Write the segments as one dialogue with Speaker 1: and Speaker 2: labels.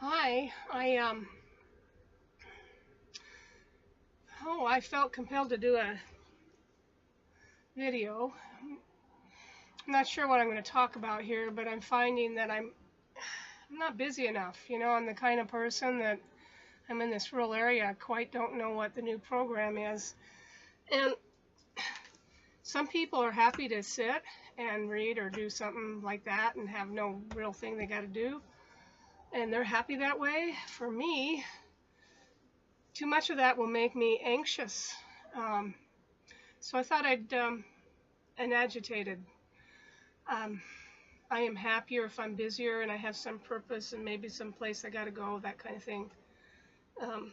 Speaker 1: Hi, I felt compelled to do a video. I'm not sure what I'm going to talk about here, but I'm finding that I'm not busy enough. I'm the kind of person that I'm in this rural area. I quite don't know what the new program is. And some people are happy to sit and read or do something like that and have no real thing they got to do. And they're happy that way. For me, too much of that will make me anxious. Um, so I thought and agitated. Um, I am happier if I'm busier and I have some purpose and maybe some place I got to go, that kind of thing. Um,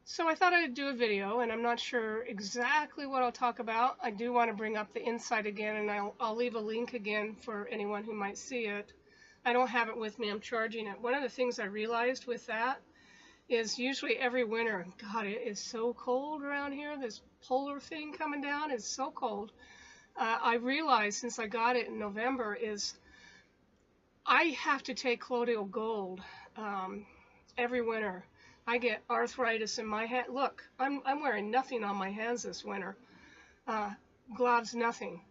Speaker 1: so I thought I'd do a video, and I'm not sure exactly what I'll talk about. I do want to bring up the Insight again, and I'll leave a link again for anyone who might see it. I don't have it with me. I'm charging it. One of the things I realized with that is usually every winter, God, it is so cold around here. This polar thing coming down is so cold. I realized since I got it in November is I have to take Colloidal Gold every winter. I get arthritis in my hand. Look, I'm wearing nothing on my hands this winter. Gloves, nothing.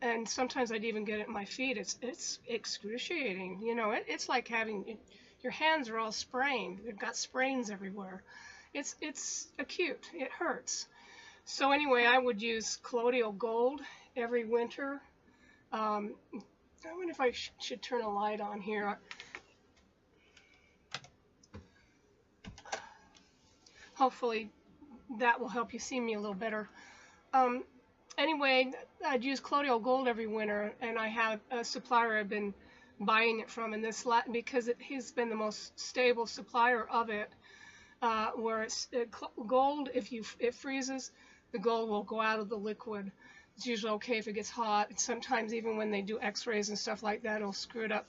Speaker 1: And sometimes I'd even get it in my feet. It's excruciating. It's like having your hands are all sprained. They've got sprains everywhere. It's acute. It hurts. So anyway, I would use Colloidal Gold every winter. I wonder if I should turn a light on here. Hopefully that will help you see me a little better. Anyway, I'd use Colloidal Gold every winter, and I have a supplier I've been buying it from, and because he's been the most stable supplier of it. Where it's gold, if it freezes, the gold will go out of the liquid. It's usually okay if it gets hot. And sometimes even when they do x-rays and stuff like that, it'll screw it up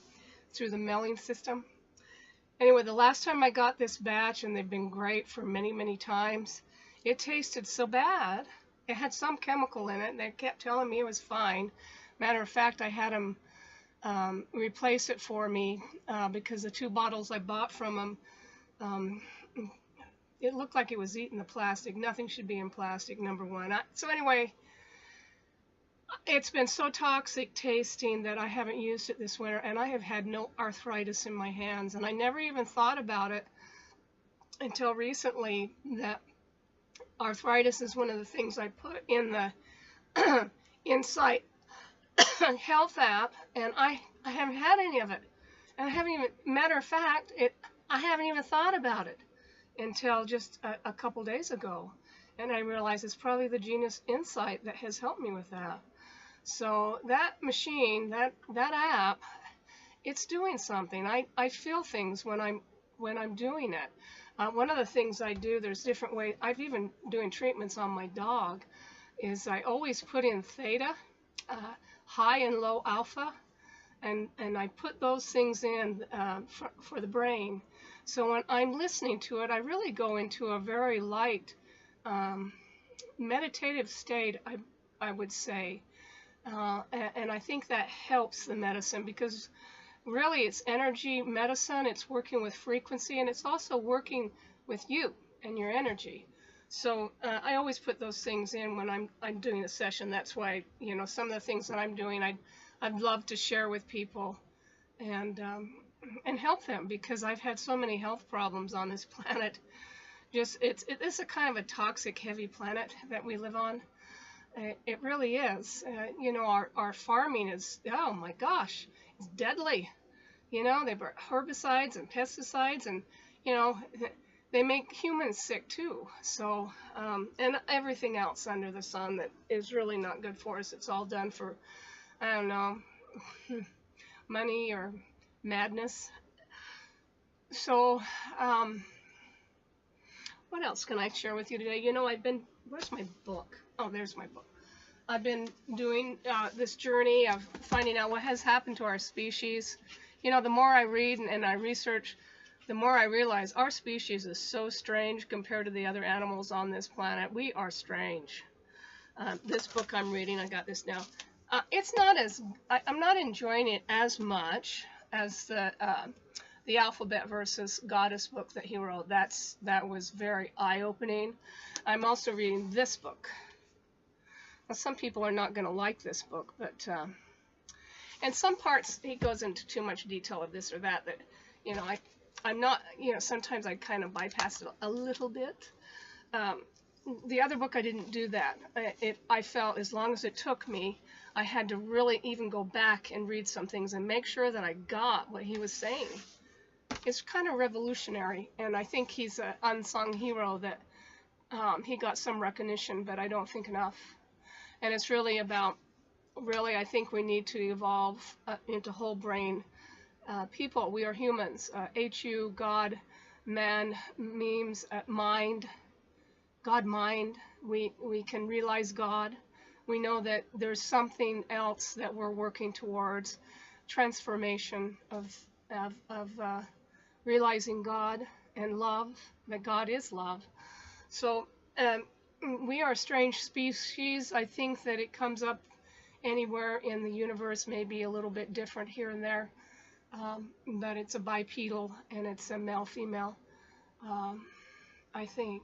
Speaker 1: through the melting system. Anyway, the last time I got this batch, and they've been great for many, many times, it tasted so bad. It had some chemical in it, and they kept telling me it was fine. Matter of fact, I had them replace it for me because the 2 bottles I bought from them, it looked like it was eating the plastic. Nothing should be in plastic, number one. So anyway, it's been so toxic tasting that I haven't used it this winter, and I have had no arthritis in my hands. And I never even thought about it until recently, that arthritis is one of the things I put in the Insight Health app, and I haven't had any of it. And I haven't even, matter of fact, I haven't even thought about it until just a couple days ago. And I realized it's probably the Genius Insight that has helped me with that. So that machine, that app, it's doing something. I feel things when I'm doing it. One of the things I do, there's different ways. I've even doing treatments on my dog, is I always put in theta, high and low alpha, and I put those things in for the brain. So when I'm listening to it, I really go into a very light meditative state, I would say. And I think that helps the medicine, because really it's energy medicine. It's working with frequency, and it's also working with you and your energy. So I always put those things in when I'm doing a session. That's why, some of the things that I'm doing, I'd love to share with people and help them, because I've had so many health problems on this planet. It's a kind of a toxic, heavy planet that we live on. It really is. Our farming is, oh my gosh, it's deadly. They burn herbicides and pesticides, and they make humans sick too. So and everything else under the sun that is really not good for us. It's all done for, I don't know, money or madness. So what else can I share with you today? Where's my book? Oh, there's my book. I've been doing this journey of finding out what has happened to our species. The more I read and I research, the more I realize our species is so strange compared to the other animals on this planet. We are strange. This book I'm reading, I got this now. It's not I'm not enjoying it as much as the Alphabet Versus Goddess book that he wrote. That was very eye-opening. I'm also reading this book. Now, some people are not going to like this book, but and some parts he goes into too much detail of this or that. That I'm not. Sometimes I kind of bypass it a little bit. The other book I didn't do that. I felt as long as it took me, I had to really even go back and read some things and make sure that I got what he was saying. It's kind of revolutionary, and I think he's an unsung hero that he got some recognition, but I don't think enough. And it's really about, I think we need to evolve into whole brain people. We are humans. HU, God, man, memes, mind, God, mind. We can realize God. We know that there's something else that we're working towards, transformation of realizing God and love, that God is love. So we are a strange species. I think that it comes up anywhere in the universe, maybe a little bit different here and there, but it's a bipedal and it's a male-female, I think.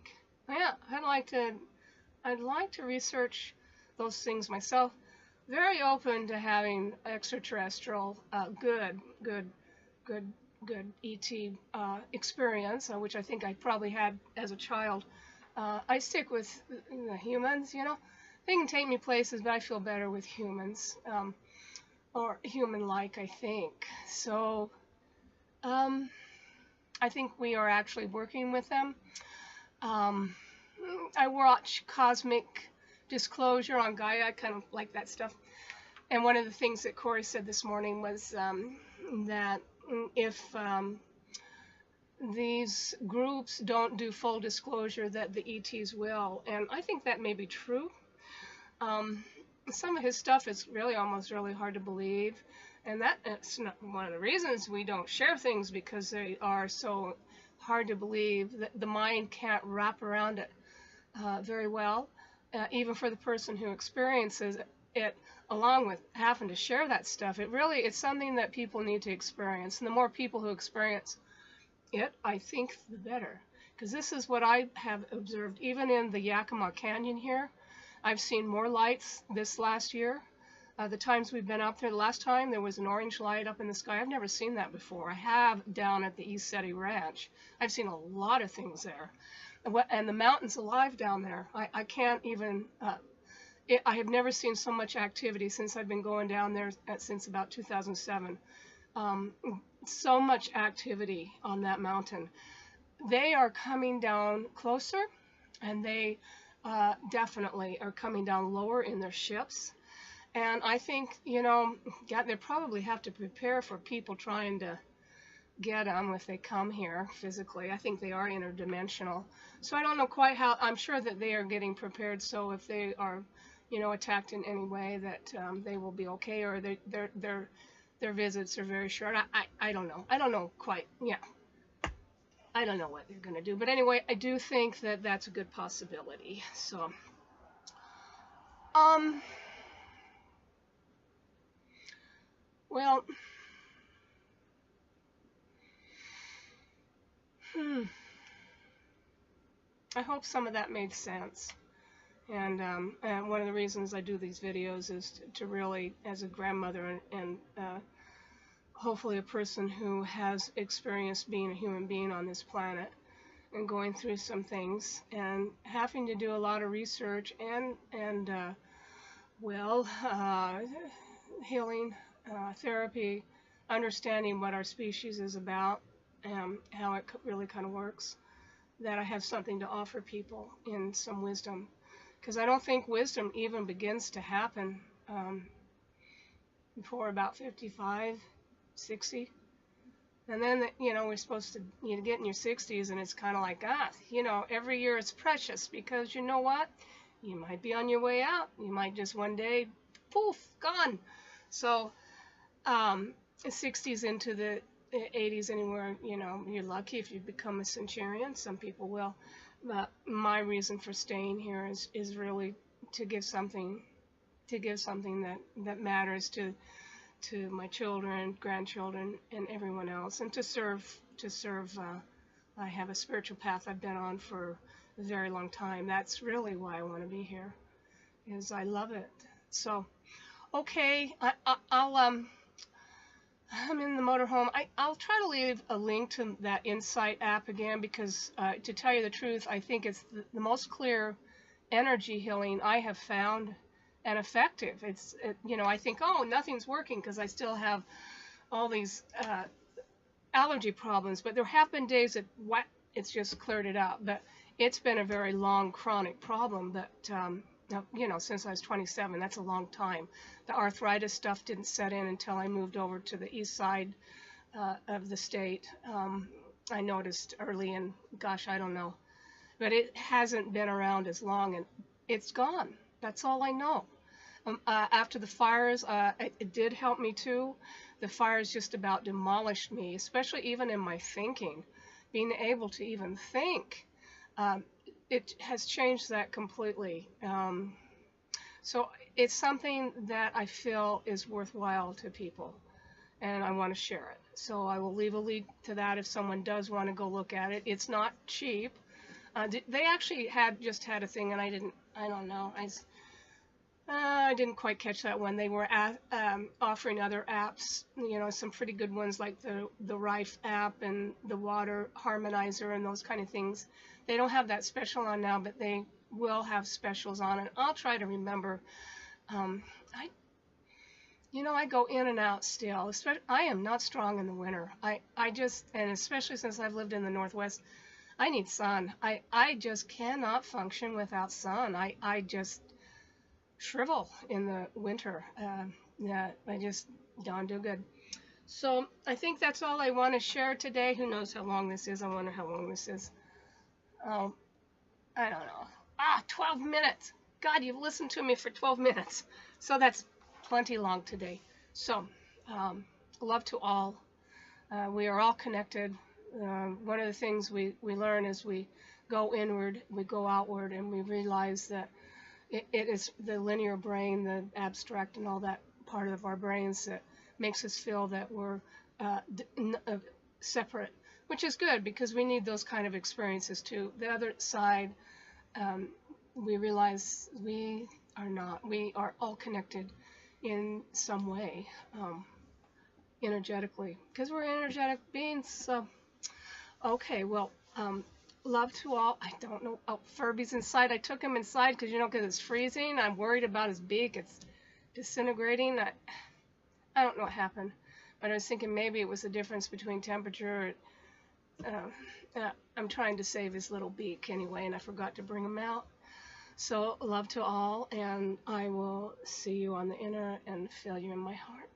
Speaker 1: Yeah, I'd like to research those things myself. Very open to having extraterrestrial, good ET experience, which I think I probably had as a child. I stick with the humans, They can take me places, but I feel better with humans, or human-like, I think. So, I think we are actually working with them. I watch Cosmic Disclosure on Gaia. I kind of like that stuff. And one of the things that Corey said this morning was that if these groups don't do full disclosure, that the ETs will. And I think that may be true. Some of his stuff is almost really hard to believe. And that's not one of the reasons we don't share things, because they are so hard to believe that the mind can't wrap around it very well, even for the person who experiences it, along with having to share that stuff. It's something that people need to experience, and the more people who experience it, I think the better, because this is what I have observed. Even in the Yakima Canyon here, I've seen more lights this last year. The times we've been up there, the last time there was an orange light up in the sky. I've never seen that before. I have down at the East Seti Ranch. I've seen a lot of things there. And the mountain's alive down there. I can't even, I have never seen so much activity since I've been going down there since about 2007. So much activity on that mountain. They are coming down closer, and they definitely are coming down lower in their ships. And I think, they probably have to prepare for people trying to get them if they come here physically. I think they are interdimensional. So I don't know quite how. I'm sure that they are getting prepared, so if they are, attacked in any way, that they will be okay, or their visits are very short. I don't know. I don't know quite. Yeah. I don't know what they're going to do. But anyway, I do think that that's a good possibility. So, well, I hope some of that made sense. And one of the reasons I do these videos is to really, as a grandmother and hopefully a person who has experienced being a human being on this planet and going through some things and having to do a lot of research and healing, therapy, understanding what our species is about, how it really kind of works, that I have something to offer people in some wisdom. Because I don't think wisdom even begins to happen before about 55, 60. And then, we're supposed to get in your 60s, and it's kind of like, every year is precious, because you know what? You might be on your way out. You might just one day, poof, gone. So 60s into the 80s anywhere, you're lucky if you become a centurion. Some people will. But my reason for staying here is really to give something that matters to to my children, grandchildren, and everyone else, and to serve. I have a spiritual path I've been on for a very long time. That's really why I want to be here, is I love it. So, okay, I'm in the motorhome. I'll try to leave a link to that Insight app again, because to tell you the truth, I think it's the most clear energy healing I have found, and effective. I think, oh, nothing's working because I still have all these allergy problems, but there have been days that it's just cleared it out. But it's been a very long chronic problem that since I was 27. That's a long time. The arthritis stuff didn't set in until I moved over to the east side of the state. I noticed early, and gosh, I don't know, but it hasn't been around as long, and it's gone. That's all I know. After the fires, it did help me too. The fires just about demolished me, especially even in my thinking. Being able to even think, it has changed that completely. So it's something that I feel is worthwhile to people, and I want to share it. So I will leave a link to that if someone does want to go look at it. It's not cheap. They actually just had a thing, and I don't know. I didn't quite catch that one. They were offering other apps, some pretty good ones like the Rife app and the Water Harmonizer and those kind of things. They don't have that special on now, but they will have specials on it. I'll try to remember. I go in and out still. I am not strong in the winter. And especially since I've lived in the Northwest, I need sun. I just cannot function without sun. I just shrivel in the winter. I just don't do good. So I think that's all I want to share today. Who knows how long this is? I wonder how long this is. I don't know. 12 minutes. God, you've listened to me for 12 minutes. So that's plenty long today. So, love to all. We are all connected. One of the things we learn is we go inward, we go outward, and we realize that it is the linear brain, the abstract and all that part of our brains that makes us feel that we're separate, which is good because we need those kind of experiences too. The other side, we realize we are not. We are all connected in some way, energetically, because we're energetic beings. So, okay, well, love to all. I don't know. Oh, Furby's inside. I took him inside because it's freezing. I'm worried about his beak. It's disintegrating. I don't know what happened, but I was thinking maybe it was the difference between temperature. I'm trying to save his little beak anyway, and I forgot to bring him out. So love to all, and I will see you on the inner and feel you in my heart.